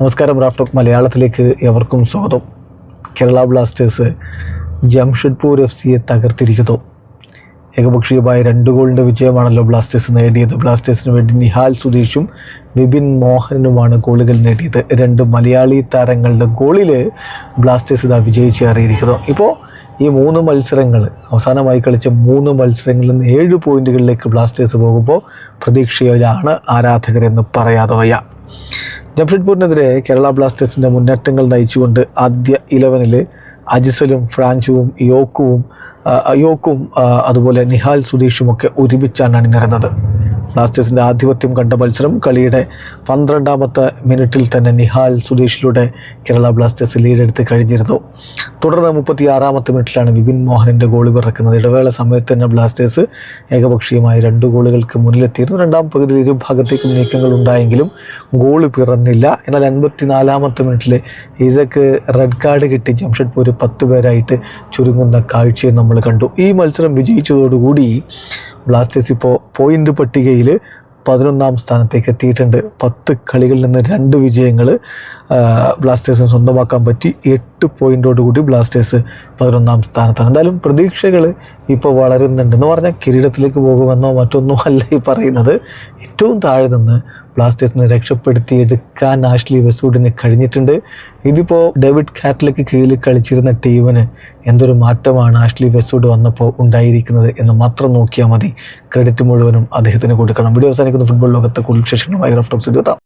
നമസ്കാരം. Raf talk മലയാളത്തിലേക്ക് എവർക്കും സ്വാഗതം. കേരള ബ്ലാസ്റ്റേഴ്സ് ജംഷഡ്പൂർ FCയെ തകർത്തിരിക്കുന്നു. ഏകപക്ഷീയമായ 2 ഗോളിൻ്റെ വിജയമാണല്ലോ ബ്ലാസ്റ്റേഴ്സ് നേടിയത്. ബ്ലാസ്റ്റേഴ്സിന് വേണ്ടി നിഹാൽ സുധീഷും വിപിൻ മോഹനുമാണ് ഗോളുകൾ നേടിയത്. 2 മലയാളി താരങ്ങളുടെ ഗോളിൽ ബ്ലാസ്റ്റേഴ്സ് ഇതാ വിജയിച്ചേറിയിരിക്കുന്നു. ഇപ്പോൾ ഈ 3 മത്സരങ്ങൾ അവസാനമായി കളിച്ച 3 മത്സരങ്ങളിൽ നിന്ന് 7 പോയിന്റുകളിലേക്ക് ബ്ലാസ്റ്റേഴ്സ് പോകുമ്പോൾ പ്രതീക്ഷയിലാണ് ആരാധകരെന്ന് പറയാതെ വയ്യ. ജംഷഡ്പൂരിനെതിരെ കേരള ബ്ലാസ്റ്റേഴ്സിൻ്റെ മുന്നേറ്റങ്ങൾ നയിച്ചുകൊണ്ട് ആദ്യ 11-ൽ അജിസലും ഫ്രാൻസുവും യോക്കും അതുപോലെ നിഹാൽ സുധീഷുമൊക്കെ ഒരുമിച്ചാണ് അണിനിരന്നത്. ബ്ലാസ്റ്റേഴ്സിൻ്റെ ആധിപത്യം കണ്ട മത്സരം കളിയുടെ 12ാമത്തെ മിനിറ്റിൽ തന്നെ നിഹാൽ സുധീഷിലൂടെ കേരള ബ്ലാസ്റ്റേഴ്സ് ലീഡെടുത്ത് കഴിഞ്ഞിരുന്നു. തുടർന്ന് 36ാമത്തെ മിനിറ്റിലാണ് വിപിൻ മോഹനിൻ്റെ ഗോൾ പിറക്കുന്നത്. ഇടവേള സമയത്ത് തന്നെ ബ്ലാസ്റ്റേഴ്സ് ഏകപക്ഷീയമായ 2 ഗോളുകൾക്ക് മുന്നിലെത്തിയിരുന്നു. രണ്ടാം പകുതിയിൽ ഇരുഭാഗത്തേക്കും നീക്കങ്ങൾ ഉണ്ടായെങ്കിലും ഗോൾ പിറന്നില്ല. എന്നാൽ 84ാമത്തെ മിനിറ്റിൽ ഈസക്ക് റെഡ് കാർഡ് കിട്ടി ജംഷഡ്പൂർ 10 പേരായിട്ട് ചുരുങ്ങുന്ന കാഴ്ചയെ നമ്മൾ കണ്ടു. ഈ മത്സരം വിജയിച്ചതോടുകൂടി ബ്ലാസ്റ്റേഴ്സ് ഇപ്പോൾ പോയിൻ്റ് പട്ടികയിൽ 11ാം സ്ഥാനത്തേക്ക് എത്തിയിട്ടുണ്ട്. 10 കളികളിൽ നിന്ന് 2 വിജയങ്ങൾ ബ്ലാസ്റ്റേഴ്സിന് സ്വന്തമാക്കാൻ പറ്റി. 8 പോയിൻ്റോടുകൂടി ബ്ലാസ്റ്റേഴ്സ് 11ാം സ്ഥാനത്താണ്. എന്തായാലും പ്രതീക്ഷകൾ ഇപ്പോൾ വളരുന്നുണ്ടെന്ന് പറഞ്ഞാൽ കിരീടത്തിലേക്ക് പോകുമെന്നോ മറ്റൊന്നോ അല്ല ഈ പറയുന്നത്. ഏറ്റവും താഴെ നിന്ന് ബ്ലാസ്റ്റേഴ്സിനെ രക്ഷപ്പെടുത്തിയെടുക്കാൻ ആഷ്ലി വെസ്റ്റ്വുഡിന് കഴിഞ്ഞിട്ടുണ്ട്. ഇതിപ്പോൾ ഡേവിഡ് കാറ്റ്ലയ്ക്ക് കീഴിൽ കളിച്ചിരുന്ന ടീമിന് എന്തൊരു മാറ്റമാണ് ആഷ്ലി വെസ്റ്റ്വുഡ് വന്നപ്പോൾ ഉണ്ടായിരിക്കുന്നത് എന്ന് മാത്രം നോക്കിയാൽ മതി. ക്രെഡിറ്റ് മുഴുവനും അദ്ദേഹത്തിന് കൊടുക്കണം. വീഡിയോ അവസാനിക്കുന്ന ഫുട്ബോൾ ലോകത്തെ കൂടുതൽ വിശേഷങ്ങളുമായി റാഫ് ടോക്സ് എത്താം.